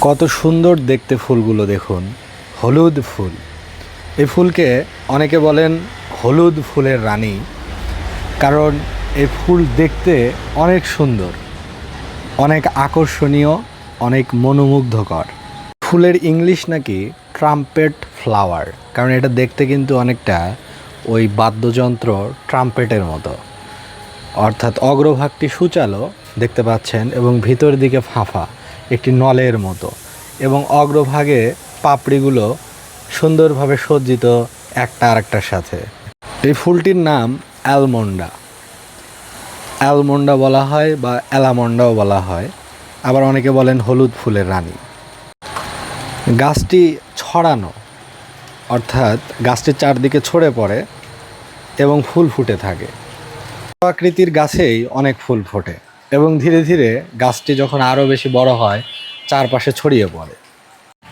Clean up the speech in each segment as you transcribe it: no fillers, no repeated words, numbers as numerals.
কত সুন্দর দেখতে ফুলগুলো দেখুন। হলুদ ফুল, এই ফুলকে অনেকে বলেন হলুদ ফুলের রানী, কারণ এই ফুল দেখতে অনেক সুন্দর, অনেক আকর্ষণীয়, অনেক মনোমুগ্ধকর। ফুলের ইংলিশ নাকি ট্রাম্পেট ফ্লাওয়ার, কারণ এটা দেখতে কিন্তু অনেকটা ওই বাদ্যযন্ত্র ট্রাম্পেটের মতো, অর্থাৎ অগ্রভাগটি সূচালো দেখতে পাচ্ছেন এবং ভিতর দিকে ফাঁপা একটি নলের মতো, এবং অগ্রভাগে পাপড়িগুলো সুন্দরভাবে সজ্জিত একটা আরেকটার সাথে। এই ফুলটির নাম অ্যালমন্ডা। অ্যালমন্ডা বলা হয় বা অ্যালামন্ডাও বলা হয়, আবার অনেকে বলেন হলুদ ফুলের রানী। গাছটি ছড়ানো, অর্থাৎ গাছটির চারদিকে ছড়ে পড়ে এবং ফুল ফুটে থাকে। আকৃতির গাছেই অনেক ফুল ফোটে এবং ধীরে ধীরে গাছটি যখন আরও বেশি বড় হয় চারপাশে ছড়িয়ে পড়ে।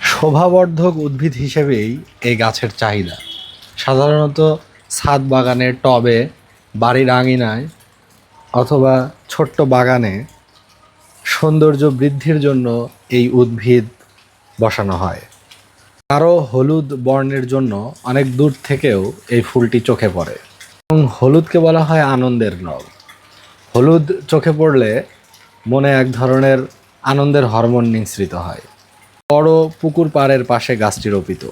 শোভাবর্ধক উদ্ভিদ হিসেবেই এই গাছের চাহিদা। সাধারণত ছাদ বাগানের টবে, বাড়ির আঙিনায় অথবা ছোট্ট বাগানে সৌন্দর্য বৃদ্ধির জন্য এই উদ্ভিদ বসানো হয়। আরও হলুদ বর্ণের জন্য অনেক দূর থেকেও এই ফুলটি চোখে পড়ে এবং হলুদকে বলা হয় আনন্দের রং। হলুদ চোখে পড়লে মনে এক ধরনের আনন্দের হরমোন নিঃসৃত হয়। বড় পুকুর পাড়ের পাশে গাছটি রোপিত।